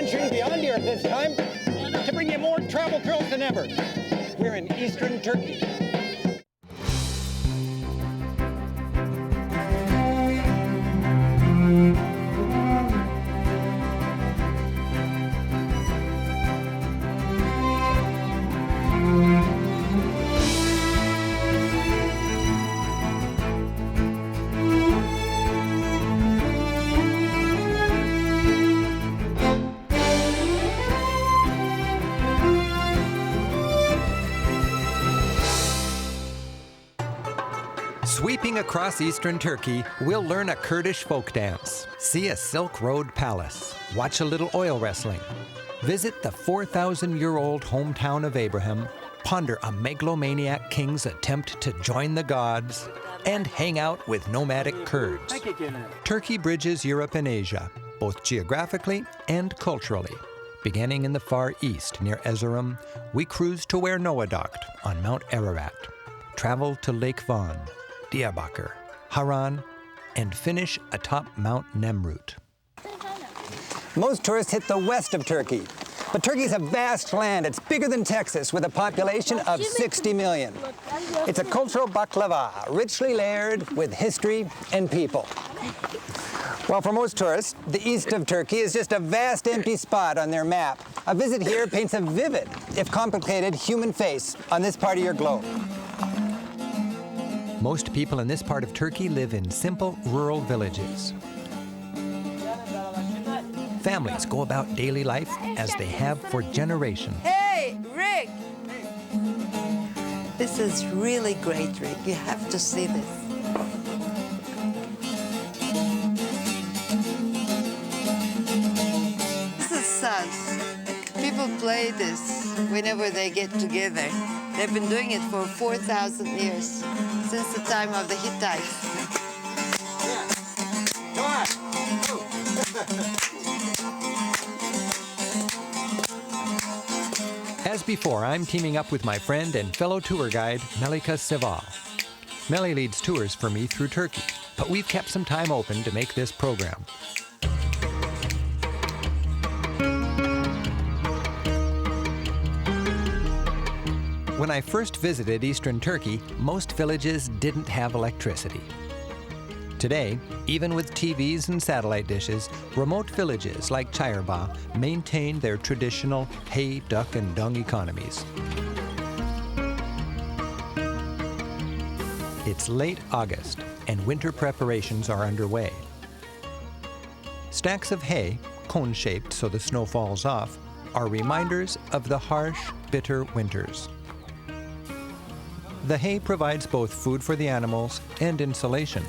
venturing beyond the earth this time to bring you more travel thrills than ever. We're in eastern Turkey. Sweeping across eastern Turkey, we'll learn a Kurdish folk dance, see a Silk Road palace, watch a little oil wrestling, visit the 4,000-year-old hometown of Abraham, ponder a megalomaniac king's attempt to join the gods, and hang out with nomadic Kurds. Turkey bridges Europe and Asia, both geographically and culturally. Beginning in the Far East near Erzurum, we cruise to where Noah docked on Mount Ararat, travel to Lake Van, Diyarbakir, Haran, and finish atop Mount Nemrut. Most tourists hit the west of Turkey, but Turkey's a vast land. It's bigger than Texas with a population of 60 million. It's a cultural baklava, richly layered with history and people. Well, for most tourists, the east of Turkey is just a vast empty spot on their map. A visit here paints a vivid, if complicated, human face on this part of your globe. Most people in this part of Turkey live in simple rural villages. Families go about daily life as they have for generations. Hey, Rick! This is really great, Rick. You have to see this. This is Saz. People play this whenever they get together. They've been doing it for 4,000 years, since the time of the Hittites. As before, I'm teaming up with my friend and fellow tour guide, Melika Seval. Melly leads tours for me through Turkey, but we've kept some time open to make this program. When I first visited eastern Turkey, most villages didn't have electricity. Today, even with TVs and satellite dishes, remote villages like Çayırba maintain their traditional hay, duck, and dung economies. It's late August, and winter preparations are underway. Stacks of hay, cone-shaped so the snow falls off, are reminders of the harsh, bitter winters. The hay provides both food for the animals and insulation.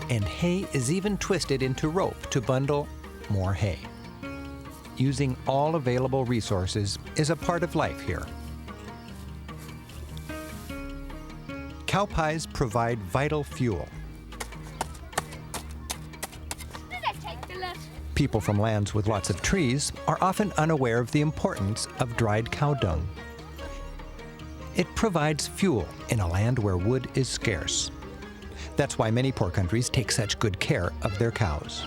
And hay is even twisted into rope to bundle more hay. Using all available resources is a part of life here. Cow pies provide vital fuel. People from lands with lots of trees are often unaware of the importance of dried cow dung. It provides fuel in a land where wood is scarce. That's why many poor countries take such good care of their cows.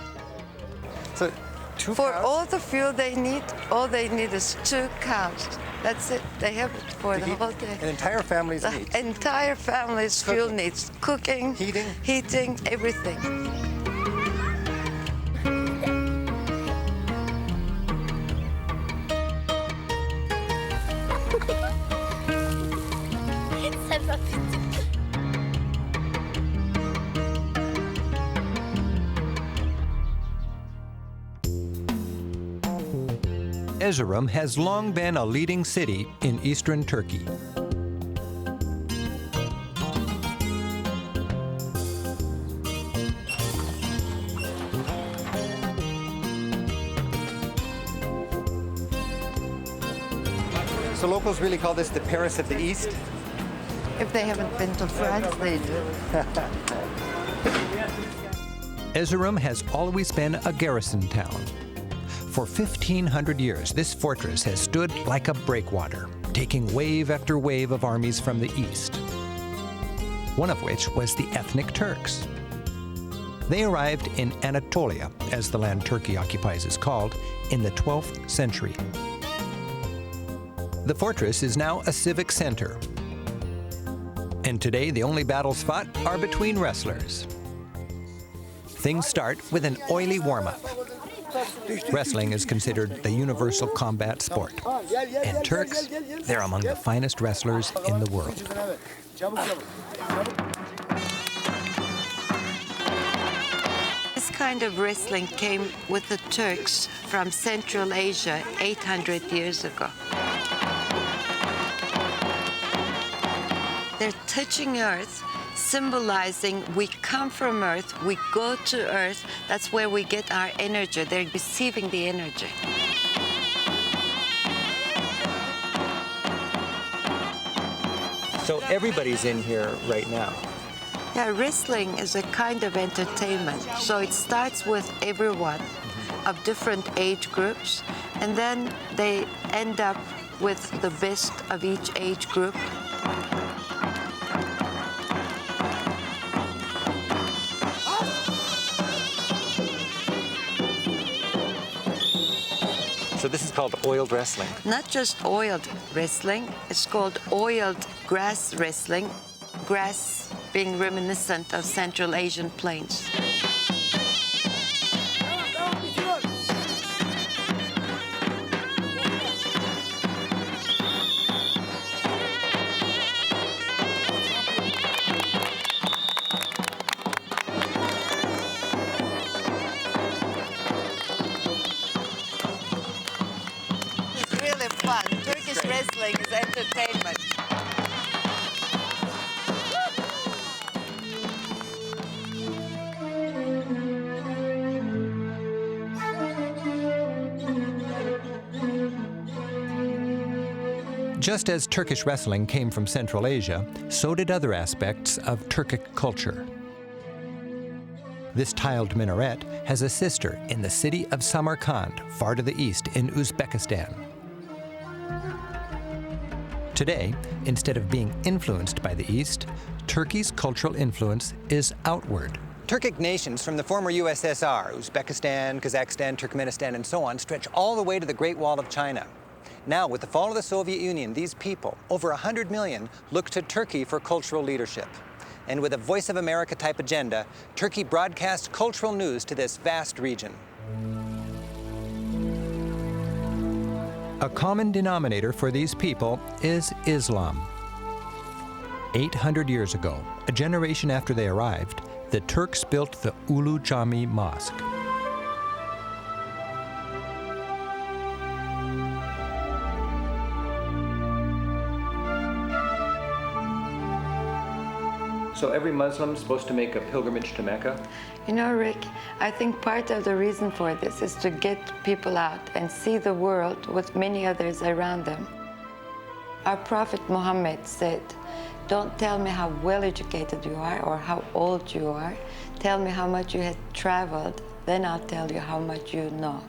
So, For all the fuel they need, all they need is 2 cows. That's it. They have it for the whole day. An entire family's needs. The entire family's fuel needs. Cooking, heating, everything. Erzurum has long been a leading city in eastern Turkey. So locals really call this the Paris of the East? If they haven't been to France, they do. Erzurum has always been a garrison town. For 1,500 years, this fortress has stood like a breakwater, taking wave after wave of armies from the east, one of which was the ethnic Turks. They arrived in Anatolia, as the land Turkey occupies is called, in the 12th century. The fortress is now a civic center. And today, the only battles fought are between wrestlers. Things start with an oily warm-up. Wrestling is considered the universal combat sport. And Turks, they're among the finest wrestlers in the world. This kind of wrestling came with the Turks from Central Asia 800 years ago. They're touching earth, symbolizing we come from earth, we go to earth, that's where we get our energy. They're receiving the energy. So everybody's in here right now. Yeah, wrestling is a kind of entertainment. So it starts with everyone of different age groups, and then they end up with the best of each age group. So this is called oiled wrestling. Not just oiled wrestling, it's called oiled grass wrestling, grass being reminiscent of Central Asian plains. It's really fun. Turkish wrestling is entertainment. Just as Turkish wrestling came from Central Asia, so did other aspects of Turkic culture. This tiled minaret has a sister in the city of Samarkand, far to the east in Uzbekistan. Today, instead of being influenced by the East, Turkey's cultural influence is outward. Turkic nations from the former USSR, Uzbekistan, Kazakhstan, Turkmenistan, and so on, stretch all the way to the Great Wall of China. Now, with the fall of the Soviet Union, these people, over 100 million, look to Turkey for cultural leadership. And with a Voice of America type agenda, Turkey broadcasts cultural news to this vast region. A common denominator for these people is Islam. 800 years ago, a generation after they arrived, the Turks built the Ulu Cami Mosque. So every Muslim is supposed to make a pilgrimage to Mecca? You know, Rick, I think part of the reason for this is to get people out and see the world with many others around them. Our Prophet Muhammad said, "Don't tell me how well educated you are or how old you are. Tell me how much you have traveled, then I'll tell you how much you know."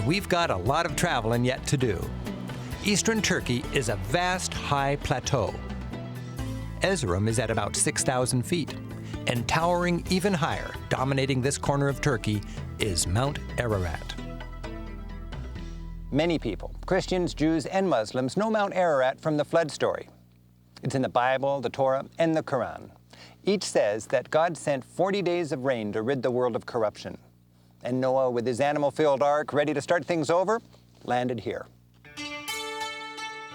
We've got a lot of traveling yet to do. Eastern Turkey is a vast high plateau. Erzurum is at about 6,000 feet, and towering even higher, dominating this corner of Turkey, is Mount Ararat. Many people, Christians, Jews, and Muslims, know Mount Ararat from the flood story. It's in the Bible, the Torah, and the Quran. Each says that God sent 40 days of rain to rid the world of corruption. And Noah, with his animal-filled ark, ready to start things over, landed here.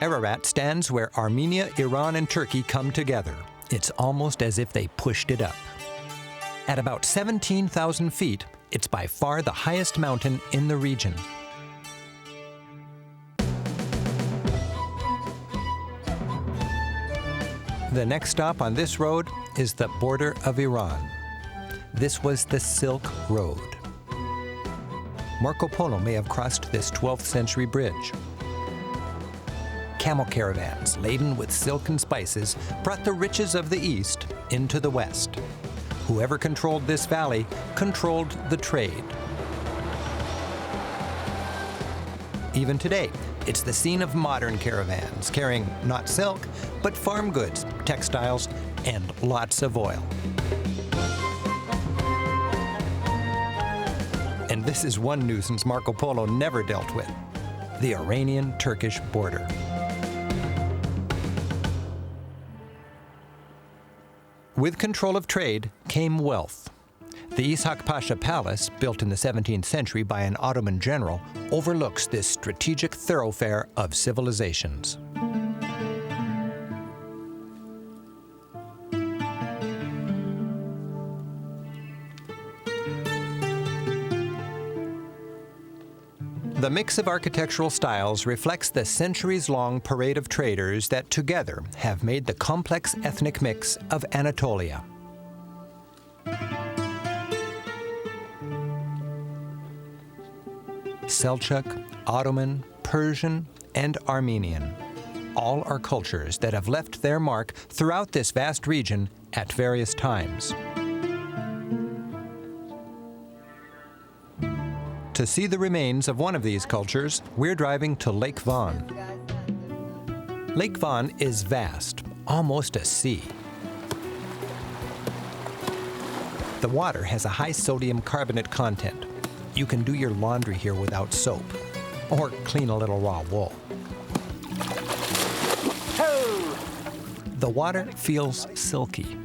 Ararat stands where Armenia, Iran, and Turkey come together. It's almost as if they pushed it up. At about 17,000 feet, it's by far the highest mountain in the region. The next stop on this road is the border of Iran. This was the Silk Road. Marco Polo may have crossed this 12th century bridge. Camel caravans laden with silk and spices brought the riches of the East into the West. Whoever controlled this valley controlled the trade. Even today, It's the scene of modern caravans carrying not silk, but farm goods, textiles, and lots of oil. And this is one nuisance Marco Polo never dealt with: the Iranian-Turkish border. With control of trade came wealth. The Ishak Pasha Palace, built in the 17th century by an Ottoman general, overlooks this strategic thoroughfare of civilizations. The mix of architectural styles reflects the centuries-long parade of traders that together have made the complex ethnic mix of Anatolia. Seljuk, Ottoman, Persian, and Armenian. All are cultures that have left their mark throughout this vast region at various times. To see the remains of one of these cultures, we're driving to Lake Van. Lake Van is vast, almost a sea. The water has a high sodium carbonate content. You can do your laundry here without soap, or clean a little raw wool. The water feels silky.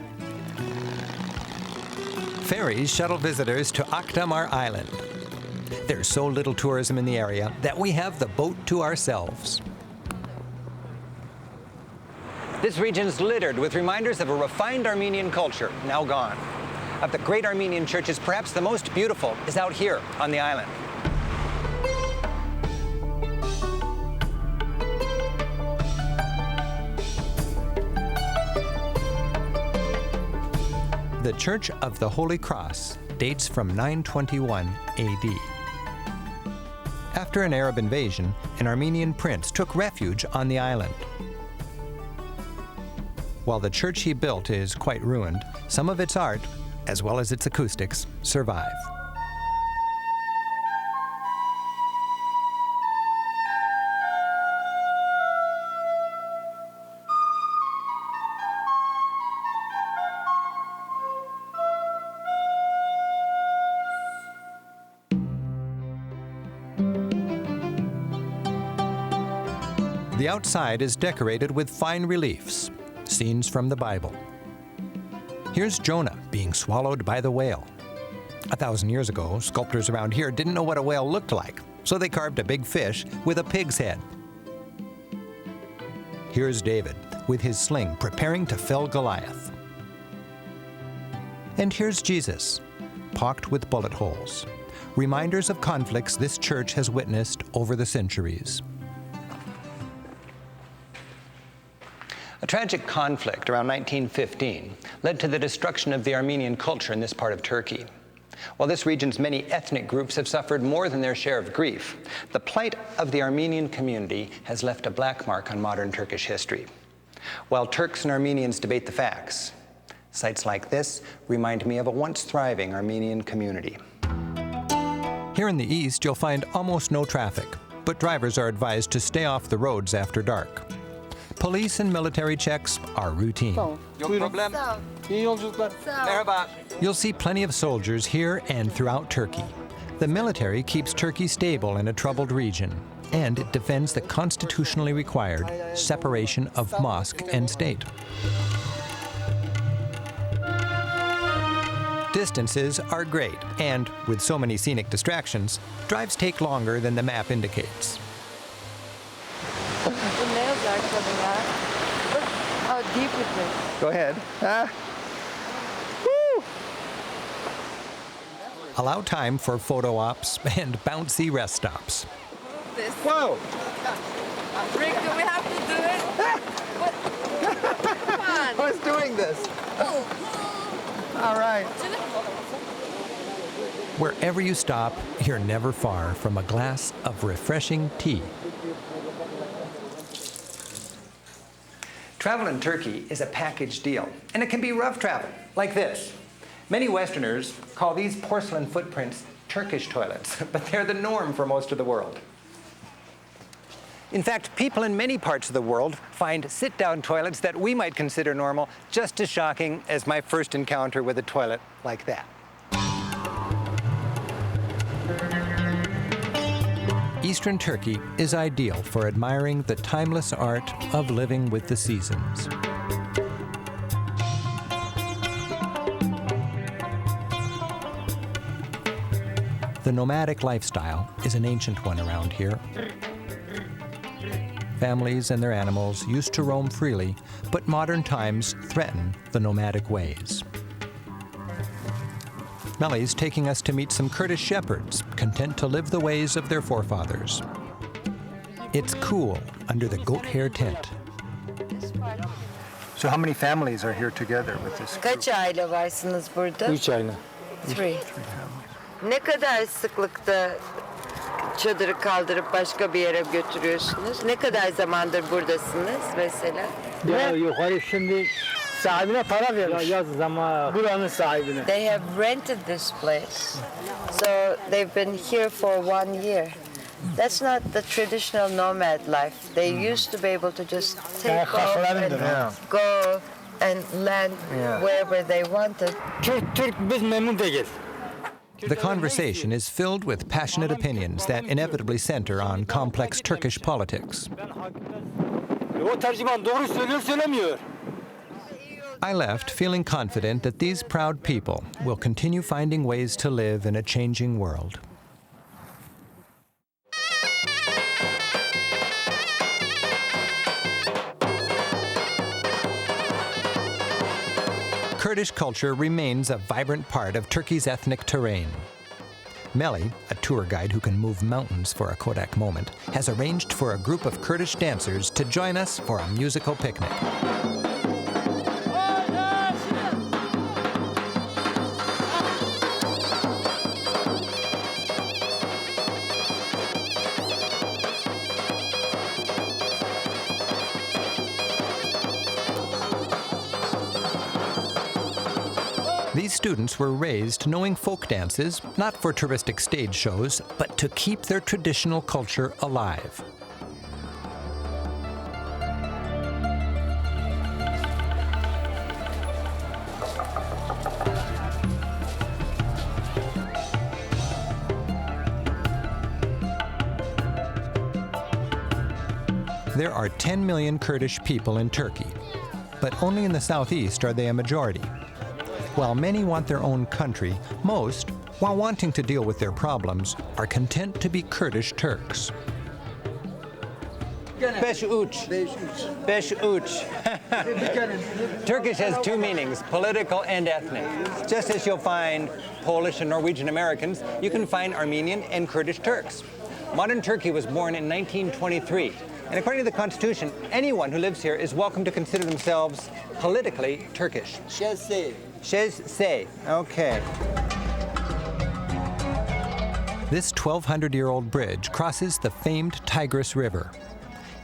Ferries shuttle visitors to Akdamar Island. There's so little tourism in the area that we have the boat to ourselves. This region's littered with reminders of a refined Armenian culture, now gone. Of the great Armenian churches, perhaps the most beautiful is out here on the island. The Church of the Holy Cross dates from 921 AD. After an Arab invasion, an Armenian prince took refuge on the island. While the church he built is quite ruined, some of its art, as well as its acoustics, survive. The outside is decorated with fine reliefs, scenes from the Bible. Here's Jonah being swallowed by the whale. 1,000 years ago, sculptors around here didn't know what a whale looked like, so they carved a big fish with a pig's head. Here's David with his sling preparing to fell Goliath. And here's Jesus, pocked with bullet holes, reminders of conflicts this church has witnessed over the centuries. A tragic conflict around 1915 led to the destruction of the Armenian culture in this part of Turkey. While this region's many ethnic groups have suffered more than their share of grief, the plight of the Armenian community has left a black mark on modern Turkish history. While Turks and Armenians debate the facts, sites like this remind me of a once thriving Armenian community. Here in the east, you'll find almost no traffic, but drivers are advised to stay off the roads after dark. Police and military checks are routine. You'll see plenty of soldiers here and throughout Turkey. The military keeps Turkey stable in a troubled region, and it defends the constitutionally required separation of mosque and state. Distances are great, and with so many scenic distractions, drives take longer than the map indicates. The nails are coming out. Look how deep it is. Go ahead. Woo! Allow time for photo ops and bouncy rest stops. This. Whoa! Rick, do we have to do it? What? Come on. I was doing this. All right. Wherever you stop, you're never far from a glass of refreshing tea. Travel in Turkey is a package deal, and it can be rough travel, like this. Many Westerners call these porcelain footprints Turkish toilets, but they're the norm for most of the world. In fact, people in many parts of the world find sit-down toilets that we might consider normal just as shocking as my first encounter with a toilet like that. Eastern Turkey is ideal for admiring the timeless art of living with the seasons. The nomadic lifestyle is an ancient one around here. Families and their animals used to roam freely, but modern times threaten the nomadic ways. Melly's taking us to meet some Kurdish shepherds, content to live the ways of their forefathers. It's cool under the goat hair tent. So how many families are here together with this group? Kaç aile varsınız burada? 3 aile. Three. Ne kadar sıklıkta çadırı kaldırıp başka bir yere götürüyorsunuz? Ne kadar zamandır buradasınız mesela? Ya yukarı şimdi sahibine para vermiş. Yaz zaman buranın sahibine. They have rented this place, so they've been here for 1 year. That's not the traditional nomad life. They used to be able to just take off and go and land wherever they wanted. Türk biz memnun değil. The conversation is filled with passionate opinions that inevitably center on complex Turkish politics. O tercüman doğru söylüyor söylemiyor. I left feeling confident that these proud people will continue finding ways to live in a changing world. Kurdish culture remains a vibrant part of Turkey's ethnic terrain. Melly, a tour guide who can move mountains for a Kodak moment, has arranged for a group of Kurdish dancers to join us for a musical picnic. These students were raised knowing folk dances, not for touristic stage shows, but to keep their traditional culture alive. There are 10 million Kurdish people in Turkey, but only in the southeast are they a majority. While many want their own country, most, while wanting to deal with their problems, are content to be Kurdish Turks. Beş uç. Beş uç. Turkish has two meanings, political and ethnic. Just as you'll find Polish and Norwegian Americans, you can find Armenian and Kurdish Turks. Modern Turkey was born in 1923, and according to the Constitution, anyone who lives here is welcome to consider themselves politically Turkish. Say, okay. This 1,200-year-old bridge crosses the famed Tigris River.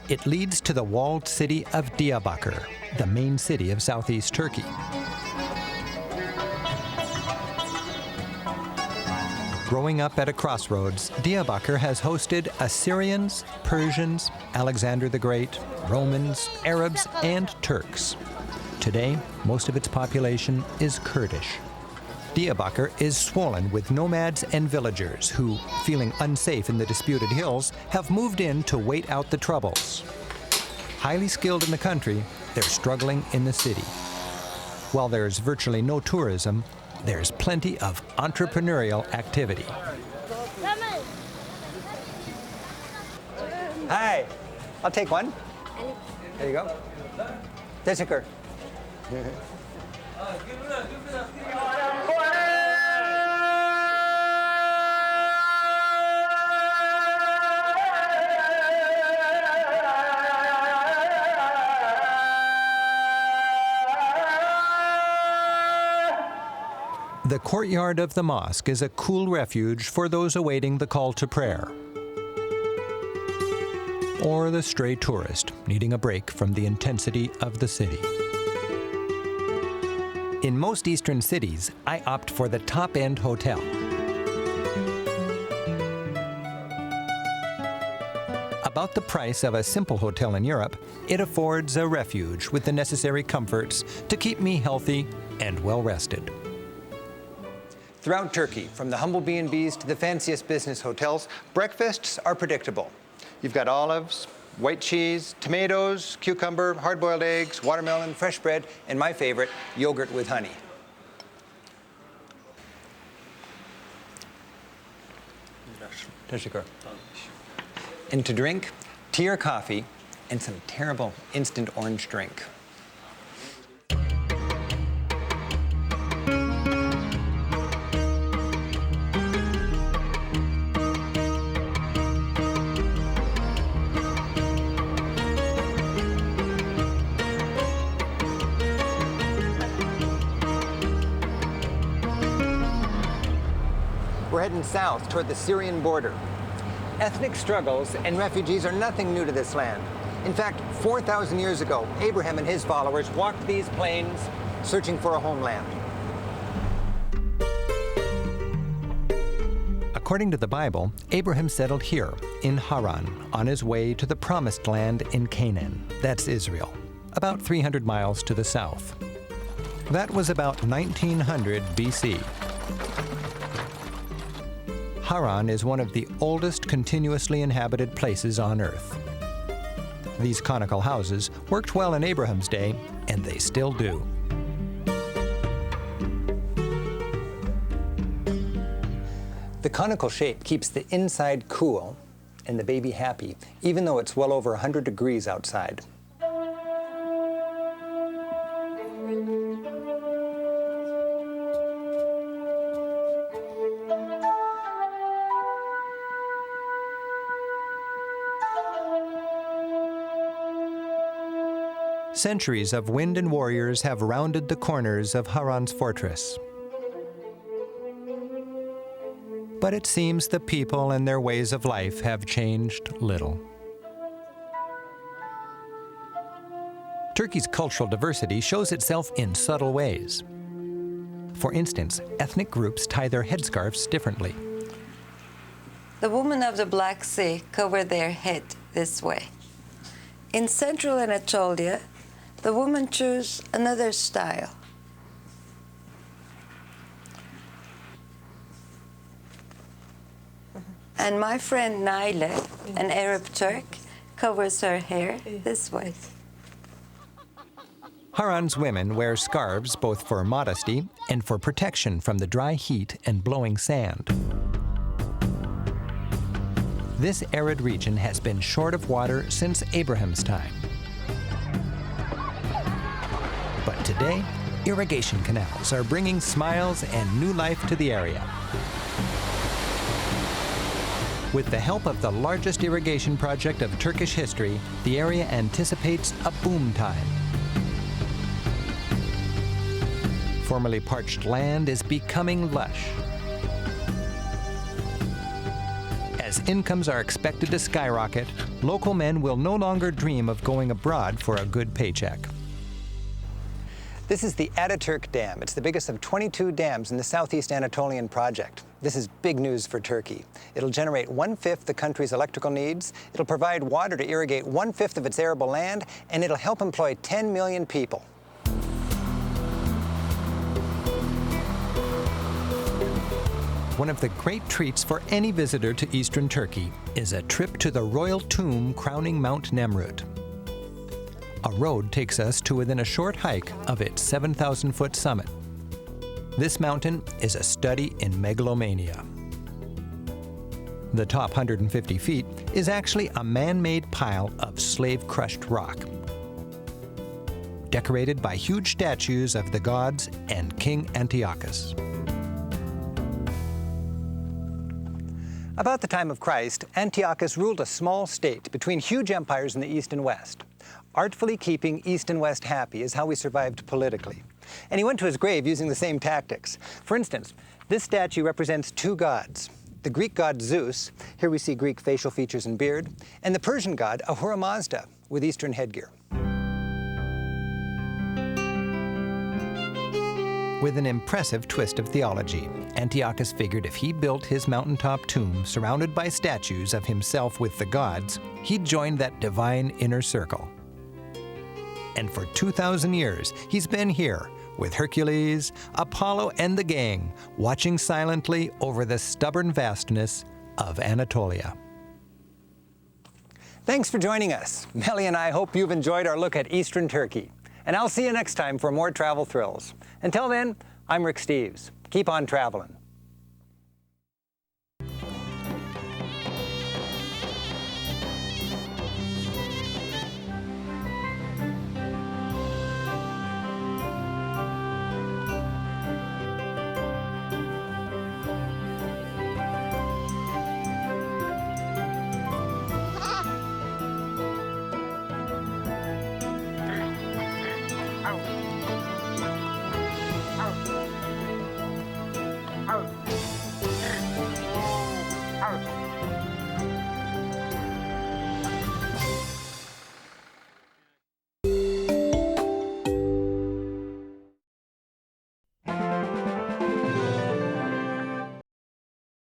It leads to the walled city of Diyarbakir, the main city of southeast Turkey. Growing up at a crossroads, Diyarbakir has hosted Assyrians, Persians, Alexander the Great, Romans, Arabs, and Turks. Today, most of its population is Kurdish. Diyarbakir is swollen with nomads and villagers who, feeling unsafe in the disputed hills, have moved in to wait out the troubles. Highly skilled in the country, they're struggling in the city. While there's virtually no tourism, there's plenty of entrepreneurial activity. Hi, I'll take one. There you go. Teşekkür. The courtyard of the mosque is a cool refuge for those awaiting the call to prayer, or the stray tourist needing a break from the intensity of the city. In most eastern cities, I opt for the top-end hotel. About the price of a simple hotel in Europe, it affords a refuge with the necessary comforts to keep me healthy and well-rested. Throughout Turkey, from the humble B&Bs to the fanciest business hotels, breakfasts are predictable. You've got olives, white cheese, tomatoes, cucumber, hard-boiled eggs, watermelon, fresh bread, and my favorite, yogurt with honey. Teşekkür. And to drink, tea or coffee, and some terrible instant orange drink. We're heading south toward the Syrian border. Ethnic struggles and refugees are nothing new to this land. In fact, 4,000 years ago, Abraham and his followers walked these plains searching for a homeland. According to the Bible, Abraham settled here in Haran on his way to the promised land in Canaan. That's Israel, about 300 miles to the south. That was about 1900 BC. Haran is one of the oldest continuously inhabited places on Earth. These conical houses worked well in Abraham's day, and they still do. The conical shape keeps the inside cool and the baby happy, even though it's well over 100 degrees outside. Centuries of wind and warriors have rounded the corners of Haran's fortress. But it seems the people and their ways of life have changed little. Turkey's cultural diversity shows itself in subtle ways. For instance, ethnic groups tie their headscarves differently. The women of the Black Sea cover their head this way. In central Anatolia, the women choose another style. And my friend Naila, an Arab Turk, covers her hair this way. Haran's women wear scarves both for modesty and for protection from the dry heat and blowing sand. This arid region has been short of water since Abraham's time. But today, irrigation canals are bringing smiles and new life to the area. With the help of the largest irrigation project of Turkish history, the area anticipates a boom time. Formerly parched land is becoming lush. As incomes are expected to skyrocket, local men will no longer dream of going abroad for a good paycheck. This is the Ataturk Dam. It's the biggest of 22 dams in the Southeast Anatolian project. This is big news for Turkey. It'll generate 1/5 the country's electrical needs, it'll provide water to irrigate 1/5 of its arable land, and it'll help employ 10 million people. One of the great treats for any visitor to eastern Turkey is a trip to the royal tomb crowning Mount Nemrut. A road takes us to within a short hike of its 7,000-foot summit. This mountain is a study in megalomania. The top 150 feet is actually a man-made pile of slave-crushed rock, decorated by huge statues of the gods and King Antiochus. About the time of Christ, Antiochus ruled a small state between huge empires in the East and West. Artfully keeping East and West happy is how he survived politically. And he went to his grave using the same tactics. For instance, this statue represents two gods. The Greek god Zeus, here we see Greek facial features and beard, and the Persian god Ahura Mazda with Eastern headgear. with an impressive twist of theology. Antiochus figured if he built his mountaintop tomb surrounded by statues of himself with the gods, he'd join that divine inner circle. And for 2,000 years, he's been here with Hercules, Apollo, and the gang, watching silently over the stubborn vastness of Anatolia. Thanks for joining us. Melly and I hope you've enjoyed our look at Eastern Turkey. And I'll see you next time for more travel thrills. Until then, I'm Rick Steves. Keep on traveling. Ow.